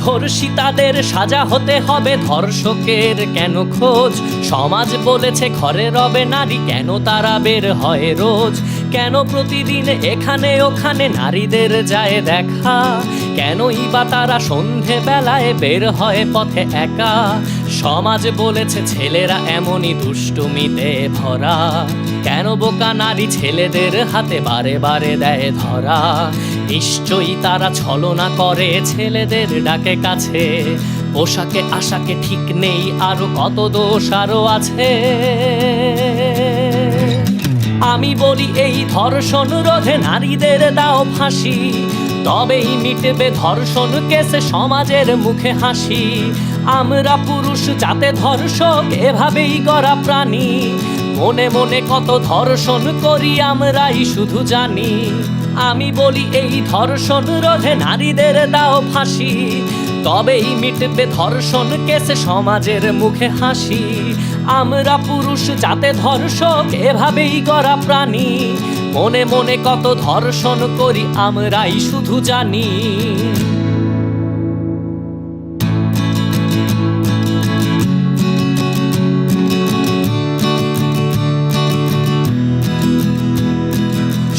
ধর্ষিতাদের সাজা হতে হবে, ধর্ষকের কেন খোঁজ? সমাজ বলেছে ঘরে রবে নারী, কেন তারা বের হয় রোজ? কেন প্রতিদিন এখানে ওখানে নারীদের যায় দেখা? কেনই বা তারা সন্ধে বেলায় বের হয় পথে একা? সমাজ বলেছে ছেলেরা এমনই দুষ্টুমিতে ভরা, কেন বোকা নারী ছেলেদের হাতে বারে বারে দেয় ধরা? নিশ্চয়ই তারা ছলনা করে ছেলেদের ডাকে কাছে, পোশাকে আশাকে ঠিক নেই, আরো কত দোষ আরো আছে। আমি বলি এই ধর্ষণ রোধে নারীদের দাও ফাঁসি, তবেই মিটবে ধর্ষণ কেসে সমাজের মুখে হাসি। আমরা পুরুষ যাতে ধর্ষক এভাবেই গড়া প্রাণী, মনে মনে কত ধর্ষণ করি আমরাই শুধু জানি। আমি বলি এই ধর্ষণ রোধে নারীদের দাও ফাঁসি, তবেই মিটবে ধর্ষণ কেসে সমাজের মুখে হাসি। আমরা পুরুষ যাতে ধর্ষক এভাবেই গড়া প্রাণী, মনে মনে কত ধর্ষণ করি আমরাই শুধু জানি।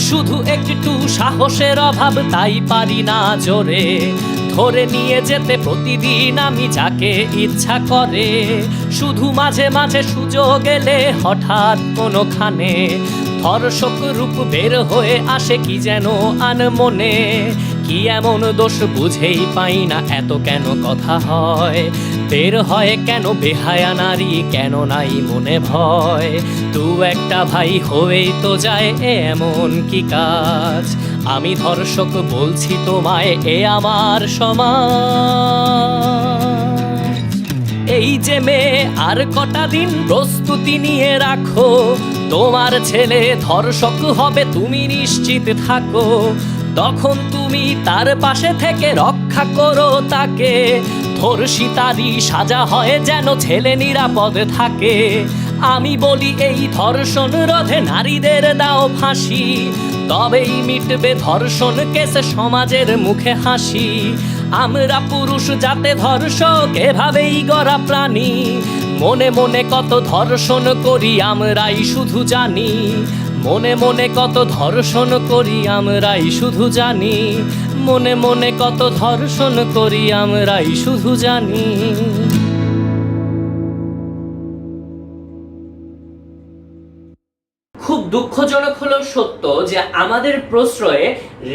শুধু একটু সাহসের অভাব, তাই পারি না জোরে ধরে নিয়ে যেতে প্রতিদিন আমি যাকে ইচ্ছা করে। শুধু মাঝে মাঝে সুযোগ এলে হঠাৎ কোনোখানে ধর্ষক রূপ বের হয়ে আসে কি যেন আনমনে। কি এমন দোষ বুঝেই পাই না, এত কেন কথা হয়? বের হয় কেন বেহায়া নারী, কেন নাই মনে ভয়? দু একটা ভাই হয়েই তো যায়, এমন কি কাজ? আমি ধর্ষক বলছি তোমায়, এ আমার সমাজ। এই যে মেয়ে আর কটা দিন প্রস্তুতি নিয়ে রাখো, তোমার ছেলে ধর্ষক হবে তুমি নিশ্চিত থাকো। তখন তুমি তার পাশে থেকে রক্ষা করো তাকে, ধর্ষিতারই সাজা হয় যেন ছেলে নিরাপদ থাকে। আমি বলি এই ধর্ষণ রোধে নারীদের দাও ফাঁসি, তবেই মিটবে ধর্ষণ কেসে সমাজের মুখে হাসি। আমরা পুরুষ যাতে ধর্ষক এভাবেই গড়া প্রাণী, মনে মনে কত ধর্ষণ করি আমরাই শুধু জানি। মনে মনে কত ধর্ষণ করি আমরাই শুধু জানি। মনে মনে কত ধর্ষণ করি আমরাই শুধু জানি। খুব দুঃখজনক হলেও সত্য যে আমাদের প্রশ্রয়ে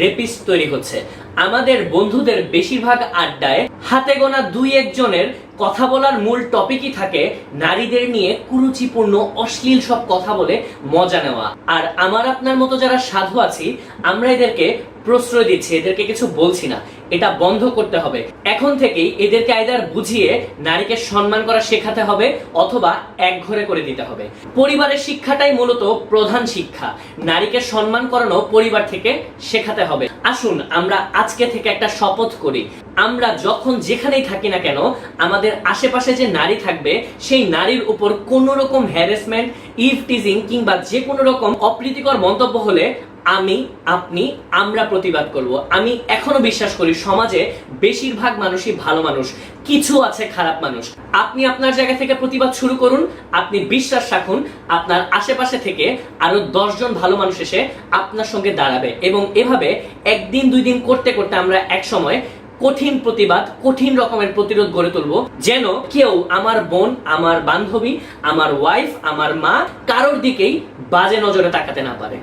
রেপিস্ট তৈরি হচ্ছে। আমাদের বন্ধুদের বেশিরভাগ আড্ডায় হাতে গোনা দুই একজনের কথা বলার মূল টপিকই থাকে নারীদের নিয়ে কুরুচিপূর্ণ অশ্লীল সব কথা বলে মজা নেওয়া। আর আমার আপনার মতো যারা সাধু আছি আমরা এদেরকে প্রশ্রয় দিচ্ছি, এদেরকে কিছু বলছি না। এটা বন্ধ করতে হবে। এখন থেকেই এদেরকে আইদার বুঝিয়ে নারীকে সম্মান করা শেখাতে হবে অথবা একঘরে করে দিতে হবে। পরিবারের শিক্ষাটাই মূলত প্রধান শিক্ষা। নারীকে সম্মান করানো পরিবার থেকে শেখাতে হবে। আসুন আমরা আজকে থেকে একটা শপথ করি, আমরা যখন যেখানেই থাকি না কেন আমাদের আশেপাশে যে নারী থাকবে সেই নারীর উপর কোনো রকম হ্যারাসমেন্ট, ইভটিজিং কিংবা যে কোনো রকম অপ্রীতিকর মন্তব্য হলে আমি, আপনি, আমরা প্রতিবাদ করব। আমি এখনো বিশ্বাস করি সমাজে বেশিরভাগ মানুষই ভালো মানুষ, কিছু আছে খারাপ মানুষ। আপনি আপনার জায়গা থেকে প্রতিবাদ শুরু করুন। আপনি বিশ্বাস রাখুন আপনার আশেপাশে থেকে আরো 10 জন ভালো মানুষ এসে আপনার সঙ্গে দাঁড়াবে এবং এভাবে একদিন দুই দিন করতে করতে আমরা এক সময় কঠিন প্রতিবাদ, কঠিন রকমের প্রতিরোধ গড়ে তুলবো, যেন কেউ আমার বোন, আমার বান্ধবী, আমার ওয়াইফ, আমার মা কারোর দিকেই বাজে নজরে তাকাতে না পারে।